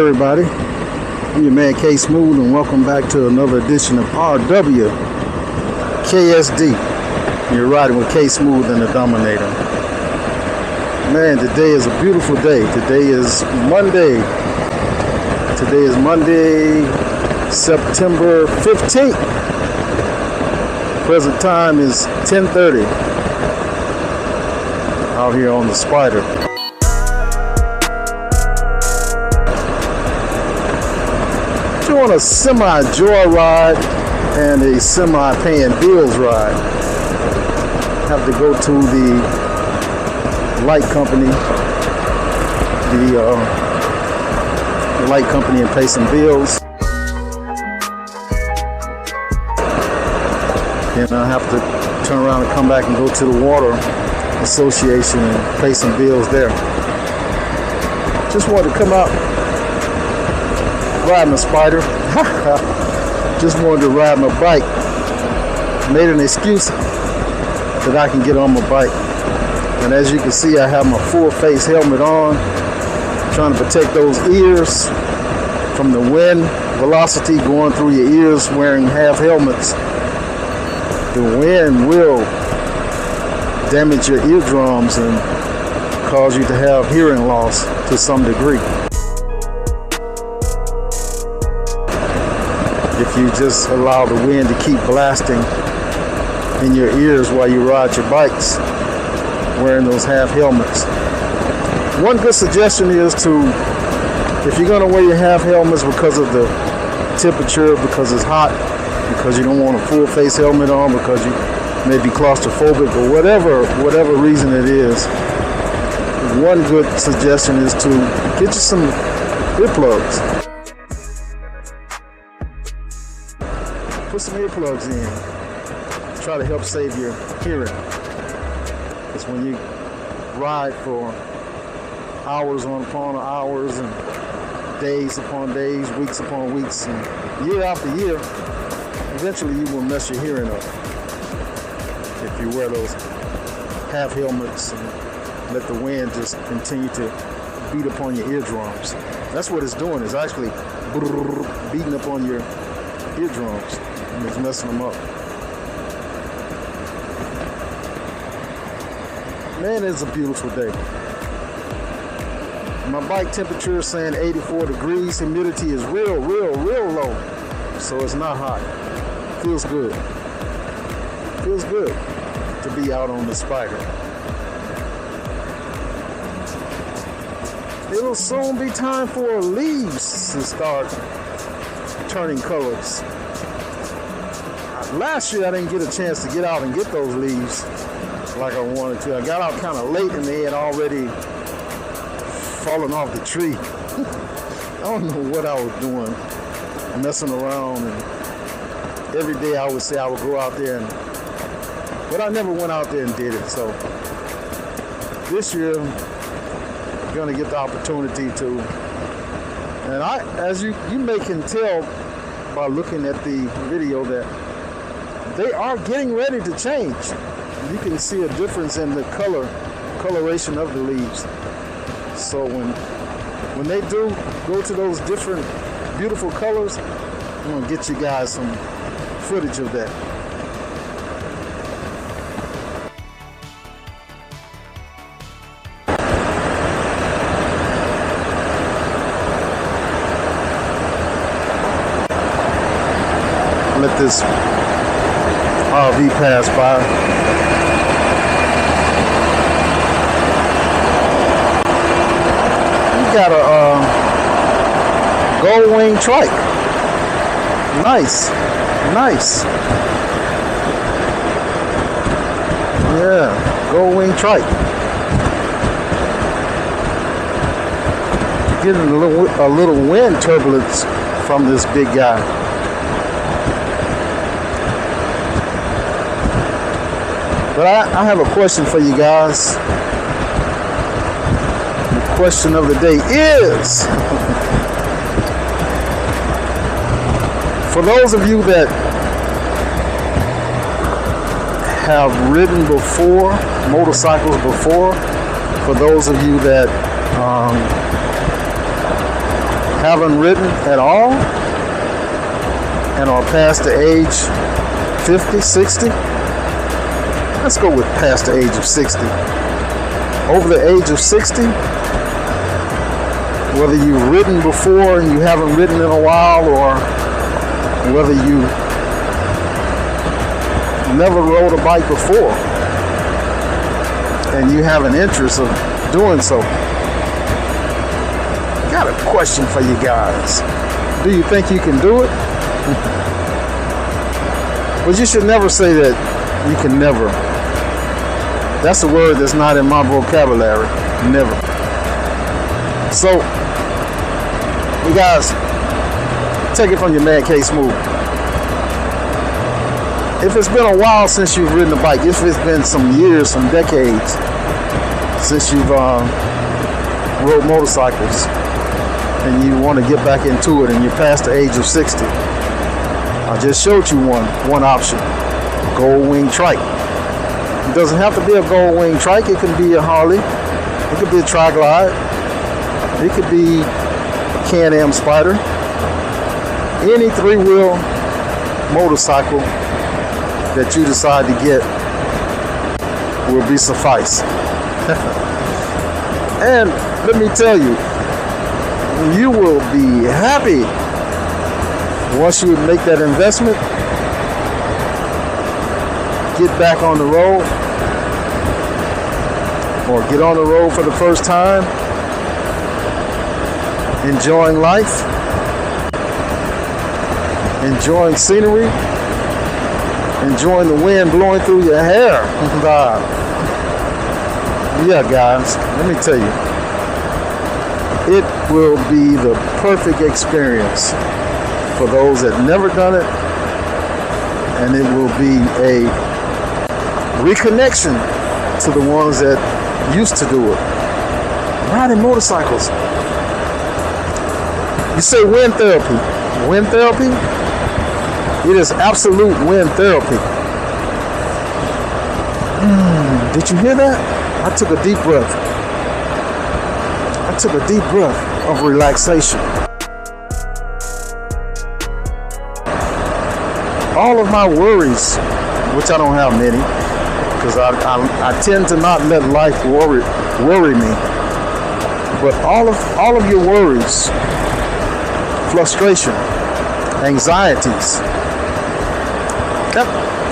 everybody, I'm your man K Smooth, and welcome back to another edition of RWKSD. You're riding with K Smooth and the Dominator. Man, today is a beautiful day. Today is Monday, September 15th. Present time is 10:30 out here on the Spyder. On a semi joyride and a semi paying bills ride. Have to go to the light company, the light company, and pay some bills. And I have to turn around and come back and go to the water association and pay some bills there. Just wanted to come out riding a Spyder. Just wanted to ride my bike. Made an excuse that I can get on my bike. And as you can see, I have my full face helmet on, trying to protect those ears from the wind velocity going through your ears wearing half helmets. The wind will damage your eardrums and cause you to have hearing loss to some degree. If you just allow the wind to keep blasting in your ears while you ride your bikes wearing those half helmets. One good suggestion is if you're going to wear your half helmets because of the temperature, because it's hot, because you don't want a full face helmet on, because you may be claustrophobic, or whatever reason it is, one good suggestion is to get you some earplugs. Put some earplugs in. Try to help save your hearing. Because when you ride for hours upon hours and days upon days, weeks upon weeks, and year after year, eventually you will mess your hearing up. If you wear those half helmets and let the wind just continue to beat upon your eardrums. That's what it's doing. It's actually beating up on your eardrums. And it's messing them up. Man, it's a beautiful day. My bike temperature is saying 84 degrees. Humidity is real low. So it's not hot. Feels good. Feels good to be out on the Spyder. It'll soon be time for leaves to start turning colors. Last year I didn't get a chance to get out and get those leaves like I wanted to. I got out kind of late and they had already fallen off the tree. I don't know what I was doing, messing around, and every day I would say I would go out there, but I never went out there and did it. So this year I'm gonna get the opportunity to, and as you may can tell by looking at the video, that they are getting ready to change. You can see a difference in the coloration of the leaves. So when they do go to those different beautiful colors, I'm gonna get you guys some footage of that. Let this RV pass by. We got a Goldwing Trike. Nice. Yeah, Goldwing Trike. Getting a little wind turbulence from this big guy. But I have a question for you guys. The question of the day is, for those of you that have ridden before, motorcycles before, for those of you that haven't ridden at all and are past the age 50, 60. Let's go with past the age of 60. Over the age of 60, whether you've ridden before and you haven't ridden in a while, or whether you never rode a bike before and you have an interest of doing so, got a question for you guys. Do you think you can do it? But you should never say that you can never. That's a word that's not in my vocabulary. Never. So, you guys, take it from your man K Smooth. If it's been a while since you've ridden a bike, if it's been some years, some decades since you've rode motorcycles, and you want to get back into it and you're past the age of 60, I just showed you one option. Goldwing Trike. It doesn't have to be a Goldwing Trike. It can be a Harley. It could be a Tri-Glide. It could be a Can-Am Spyder. Any three-wheel motorcycle that you decide to get will be suffice. And let me tell you, you will be happy once you make that investment, get back on the road, or get on the road for the first time, enjoying life, enjoying scenery, enjoying the wind blowing through your hair. Yeah, guys, let me tell you, it will be the perfect experience for those that never done it, and it will be a reconnection to the ones that used to do it. Riding motorcycles. You say wind therapy. Wind therapy? It is absolute wind therapy. Did you hear that? I took a deep breath. I took a deep breath of relaxation. All of my worries, which I don't have many, because I tend to not let life worry me. But all of your worries, frustration, anxieties,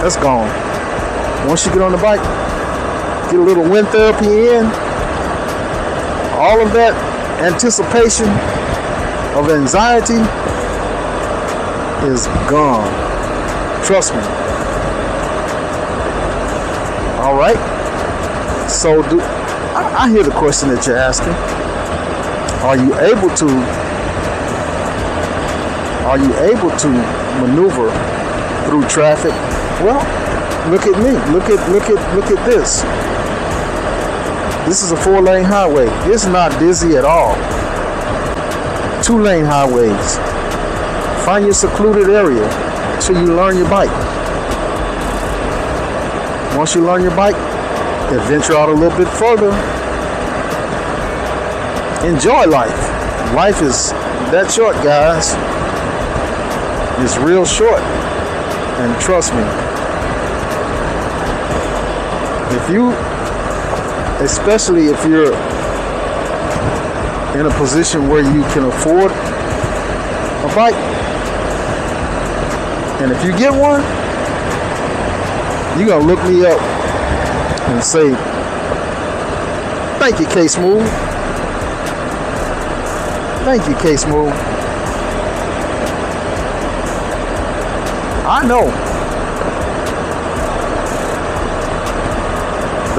that's gone. Once you get on the bike, get a little wind therapy in, all of that anticipation of anxiety is gone. Trust me. All right. So I hear the question that you're asking. Are you able to maneuver through traffic? Well, look at me. Look at this. This is a 4-lane highway. It's not busy at all. 2-lane highways. Find your secluded area till you learn your bike. Once you learn your bike, then venture out a little bit further. Enjoy life. Life is that short, guys. It's real short. And trust me, especially if you're in a position where you can afford a bike, and if you get one, you're gonna look me up and say, thank you, K Smooth. Thank you, K Smooth. I know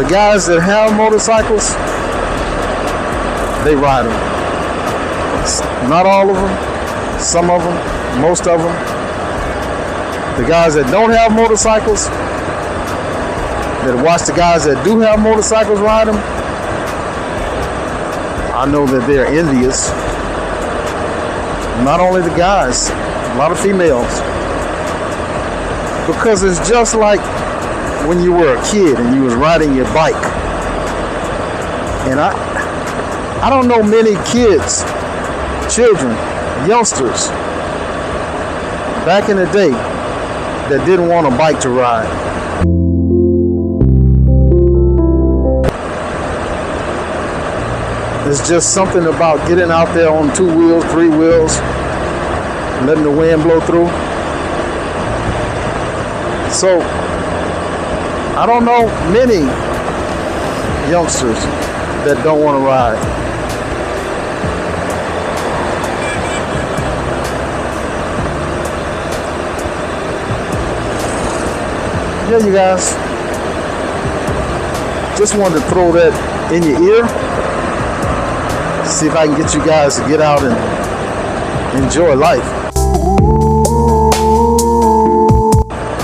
the guys that have motorcycles, they ride them. Not all of them, some of them, most of them. The guys that don't have motorcycles, that watch the guys that do have motorcycles ride them, I know that they're envious. Not only the guys, a lot of females. Because it's just like when you were a kid and you was riding your bike. And I don't know many children youngsters back in the day that didn't want a bike to ride. It's just something about getting out there on 2 wheels, 3 wheels, letting the wind blow through. So, I don't know many youngsters that don't want to ride. Yeah, you guys. Just wanted to throw that in your ear. See if I can get you guys to get out and enjoy life.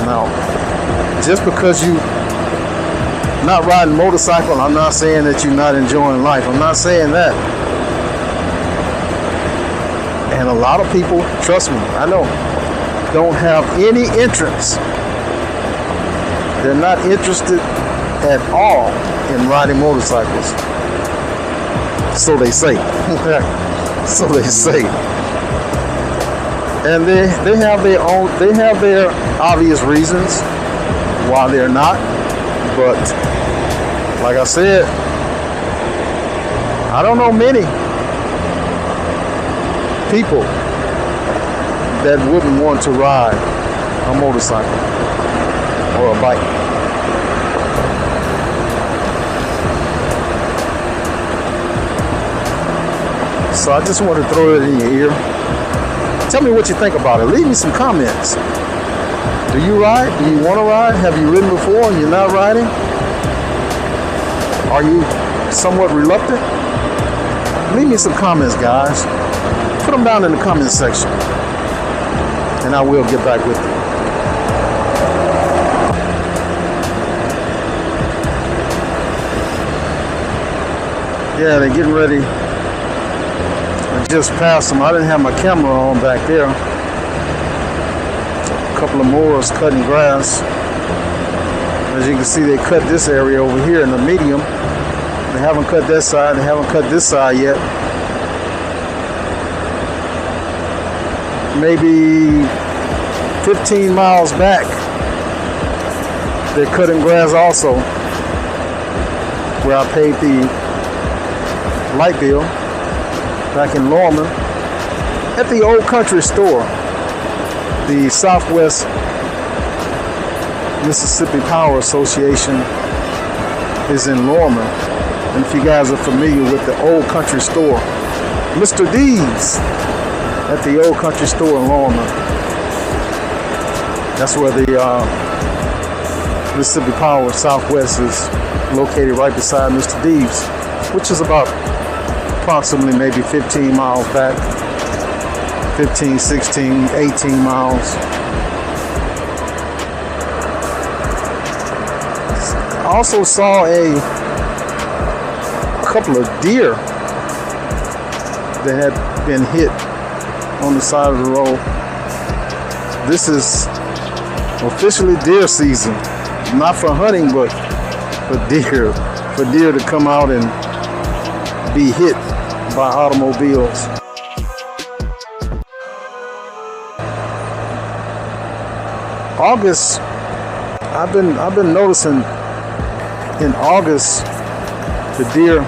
Now, just because you not riding a motorcycle, I'm not saying that you're not enjoying life. I'm not saying that. And a lot of people, trust me, I know, don't have any interest. They're not interested at all in riding motorcycles. So they say. So they say. And they have their obvious reasons why they're not. But like I said, I don't know many people that wouldn't want to ride a motorcycle or a bike. So I just want to throw it in your ear. Tell me what you think about it. Leave me some comments. Do you ride? Do you want to ride? Have you ridden before and you're not riding? Are you somewhat reluctant? Leave me some comments, guys. Put them down in the comment section. And I will get back with you. Yeah, they're getting ready. I just passed them. I didn't have my camera on back there. A couple of mowers cutting grass. As you can see, they cut this area over here in the medium. They haven't cut that side. They haven't cut this side yet. Maybe 15 miles back, they're cutting grass also, where I paid the light bill back in Lorman at the old country store. The Southwest Mississippi Power Association is in Lorman. And if you guys are familiar with the old country store, Mr. D's at the old country store in Lorman. That's where the Mississippi Power Southwest is located, right beside Mr. D's, which is about approximately maybe 15 miles back, 15, 16, 18 miles. I also saw a couple of deer that had been hit on the side of the road. This is officially deer season, not for hunting, but for deer to come out and be hit by automobiles. August, I've been noticing in August, the deer,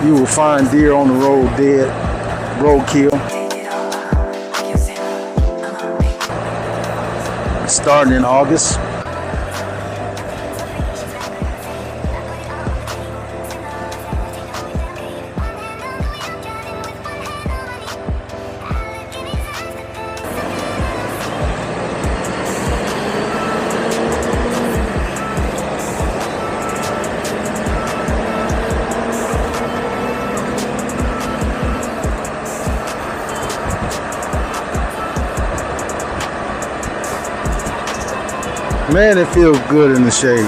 you will find deer on the road dead, roadkill. Starting in August. Man, it feels good in the shade.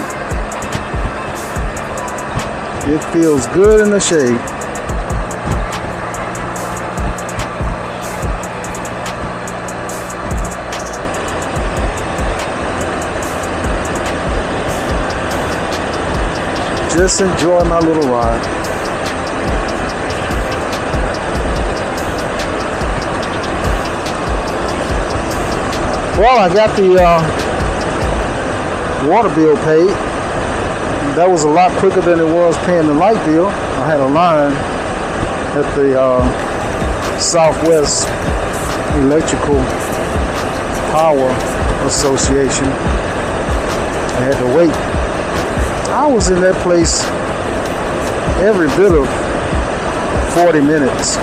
It feels good in the shade. Just enjoy my little ride. Well, I got the water bill paid. That was a lot quicker than it was paying the light bill. I had a line at the Southwest Electrical Power Association. I had to wait. I was in that place every bit of 40 minutes.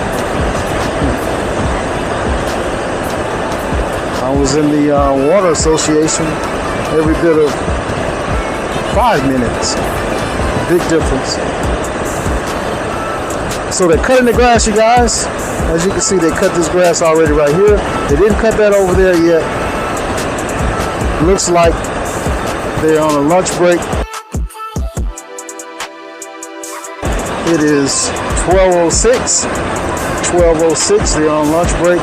I was in the Water Association every bit of 5 minutes. Big difference. So they're cutting the grass, you guys. As you can see, they cut this grass already right here. They didn't cut that over there yet. Looks like they're on a lunch break. It is 12:06. 12:06, they're on lunch break.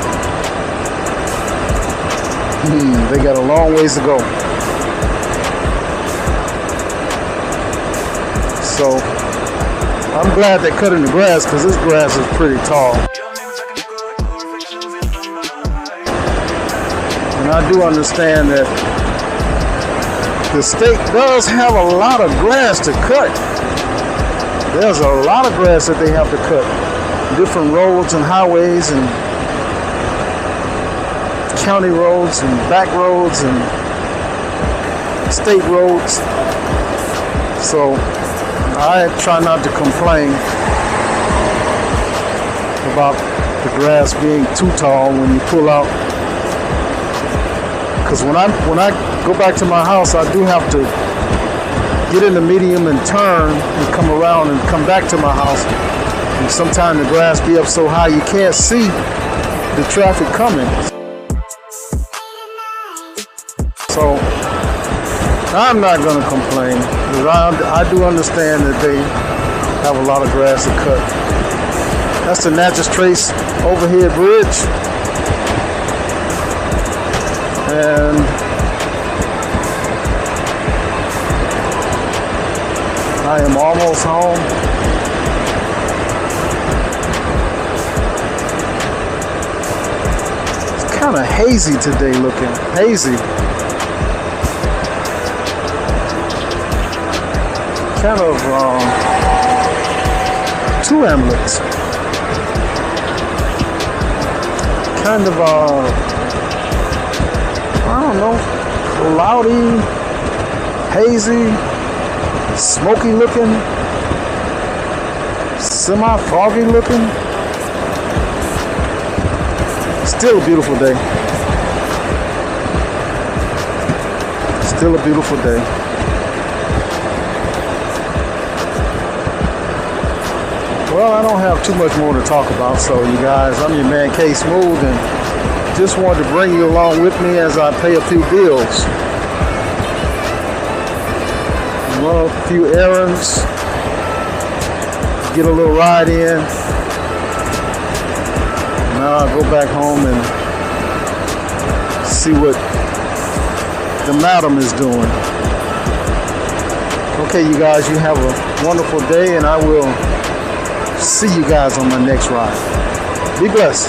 They got a long ways to go. So I'm glad they're cutting the grass because this grass is pretty tall. And I do understand that the state does have a lot of grass to cut. There's a lot of grass that they have to cut. Different roads and highways and county roads and back roads and state roads. So I try not to complain about the grass being too tall when you pull out. Because when I go back to my house, I do have to get in the medium and turn and come around and come back to my house. And sometimes the grass be up so high you can't see the traffic coming. So I'm not going to complain because I do understand that they have a lot of grass to cut. That's the Natchez Trace overhead bridge. And I am almost home. It's kind of hazy today looking. Hazy. Kind of two amulets. Kind of I don't know, cloudy, hazy, smoky looking, semi-foggy looking. Still a beautiful day. Still a beautiful day. Well, I don't have too much more to talk about, so you guys, I'm your man K Smooth, and just wanted to bring you along with me as I pay a few bills. Run a few errands, get a little ride in. Now I'll go back home and see what the madam is doing. Okay, you guys, you have a wonderful day, and I will see you guys on my next ride. Be blessed.